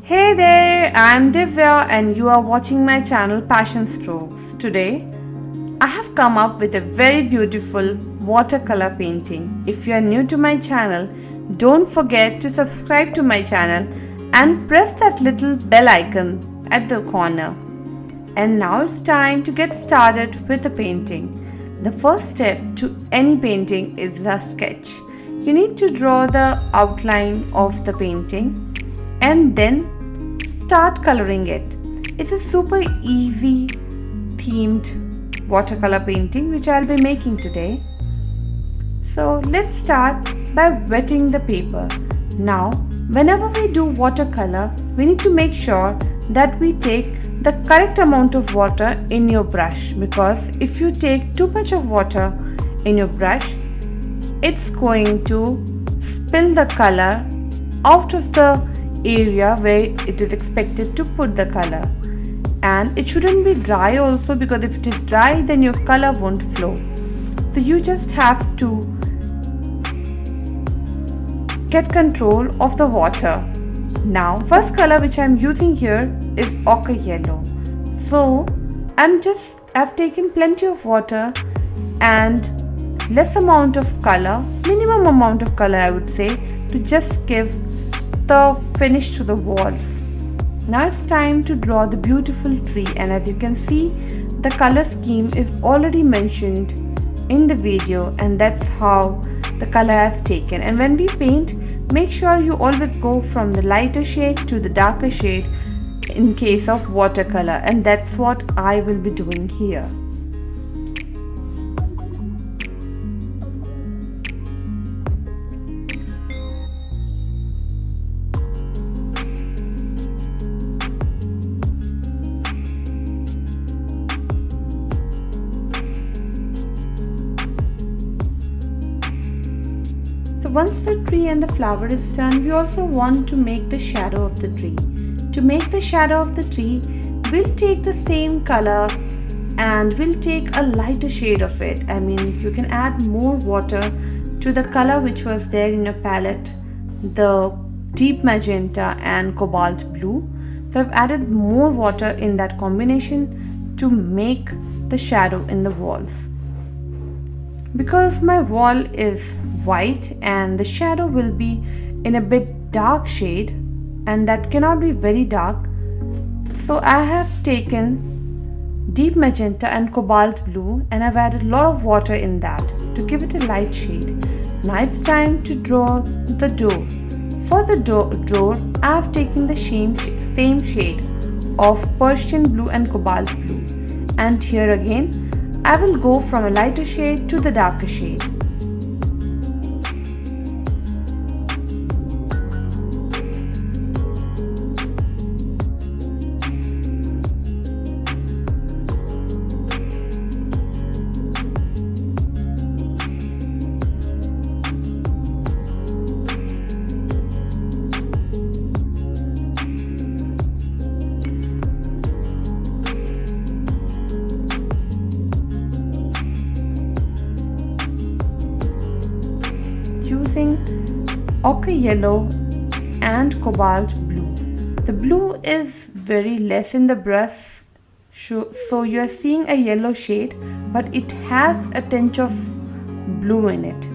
Hey there, I'm Divya and you are watching my channel Passion Strokes. Today, I have come up with a very beautiful watercolor painting. If you are new to my channel, don't forget to subscribe to my channel and press that little bell icon at the corner. And now it's time to get started with the painting. The first step to any painting is the sketch. You need to draw the outline of the painting and then start coloring it. It's a super easy themed watercolor painting which I'll be making today. So let's start by wetting the paper. Now, whenever we do watercolor, we need to make sure that we take the correct amount of water in your brush, because if you take too much of water in your brush, it's going to spill the color out of the area where it is expected to put the color. And it shouldn't be dry also, because if it is dry then your color won't flow. So you just have to get control of the water. Now first color which I am using here is ochre yellow. So I've taken plenty of water and less amount of color, minimum amount of color I would say, to just give the finish to the walls. Now it's time to draw the beautiful tree, and as you can see, the color scheme is already mentioned in the video, and that's how the color I've taken. And when we paint, make sure you always go from the lighter shade to the darker shade in case of watercolor, and that's what I will be doing here. So once the tree and the flower is done, we also want to make the shadow of the tree. To make the shadow of the tree, we'll take the same color and we'll take a lighter shade of it. I mean, you can add more water to the color which was there in your palette, the deep magenta and cobalt blue. So I've added more water in that combination to make the shadow in the walls. Because my wall is white and the shadow will be in a bit dark shade, and that cannot be very dark, so I have taken deep magenta and cobalt blue and I've added a lot of water in that to give it a light shade. Now it's time to draw the door. For the door I have taken the same shade of Persian blue and cobalt blue, and here again I will go from a lighter shade to the darker shade. Using ochre yellow and cobalt blue. The blue is very less in the brush, so you are seeing a yellow shade, but it has a tinge of blue in it.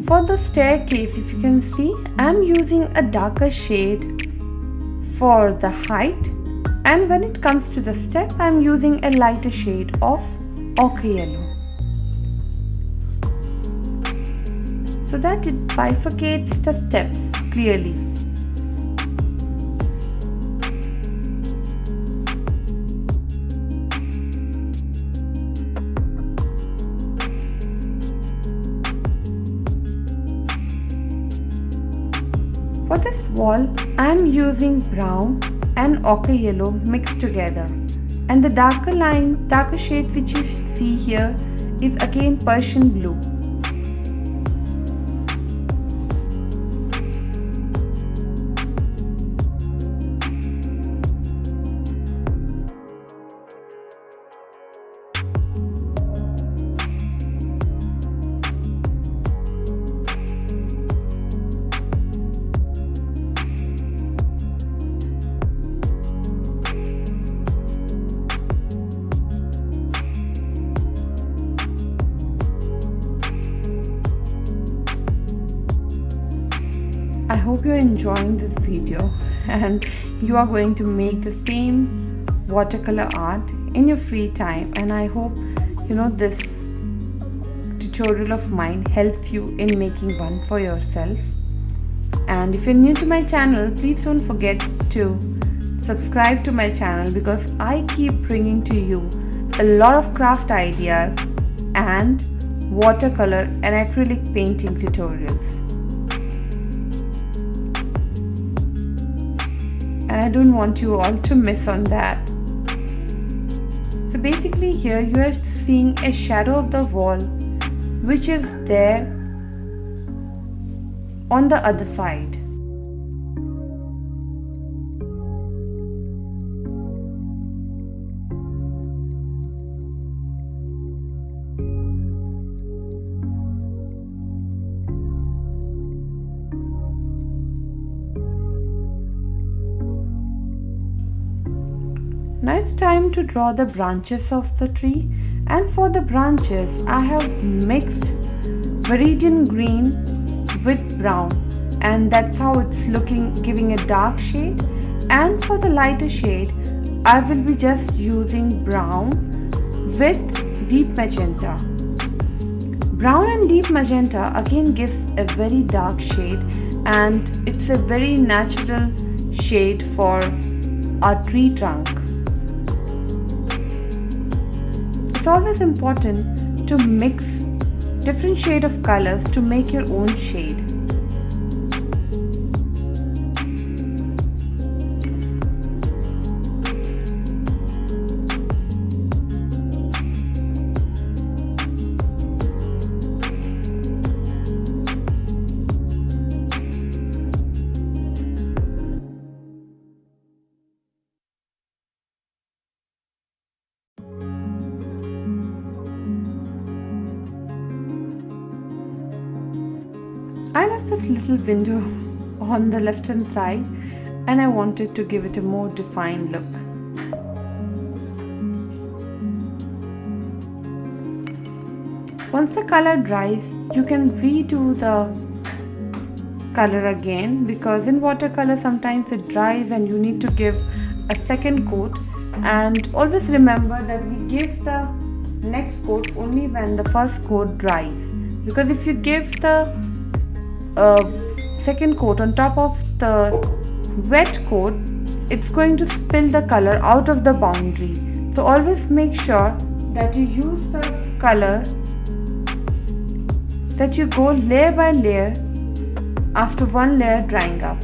For the staircase, if you can see, I am using a darker shade for the height, and when it comes to the step, I am using a lighter shade of ochre yellow, so that it bifurcates the steps clearly. For this wall, I am using brown and ochre yellow mixed together, and the darker shade which you see here is again Persian blue. I hope you're enjoying this video and you are going to make the same watercolor art in your free time, and I hope this tutorial of mine helps you in making one for yourself. And if you're new to my channel, please don't forget to subscribe to my channel, because I keep bringing to you a lot of craft ideas and watercolor and acrylic painting tutorials. And I don't want you all to miss on that. So basically here you are seeing a shadow of the wall which is there on the other side. Now it's time to draw the branches of the tree, and for the branches I have mixed viridian green with brown, and that's how it's looking, giving a dark shade. And for the lighter shade I will be just using brown with deep magenta. Brown and deep magenta again gives a very dark shade, and it's a very natural shade for our tree trunk. It's always important to mix different shades of colors to make your own shade. I left this little window on the left hand side, and I wanted to give it a more defined look. Once the color dries, you can redo the color again, because in watercolor sometimes it dries and you need to give a second coat. And always remember that we give the next coat only when the first coat dries, because if you give the second coat on top of the wet coat, it's going to spill the color out of the boundary. So always make sure that you use the color, that you go layer by layer after one layer drying up.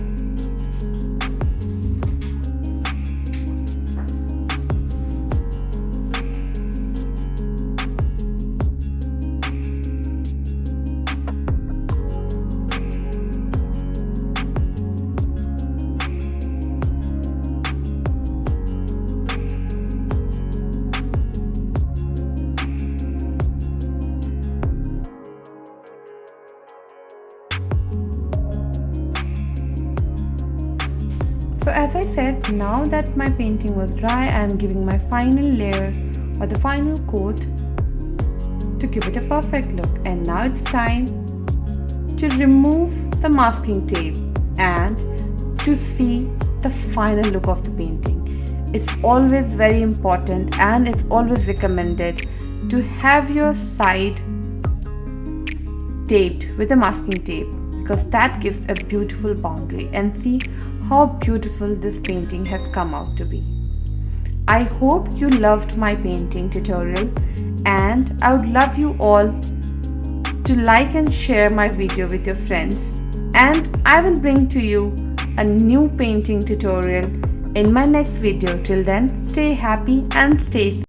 So as I said, now that my painting was dry, I am giving my final layer or the final coat to give it a perfect look. And now it's time to remove the masking tape and to see the final look of the painting. It's always very important, and it's always recommended to have your side taped with a masking tape, because that gives a beautiful boundary. And see how beautiful this painting has come out to be. I hope you loved my painting tutorial, and I would love you all to like and share my video with your friends, and I will bring to you a new painting tutorial in my next video. Till then, stay happy and stay safe.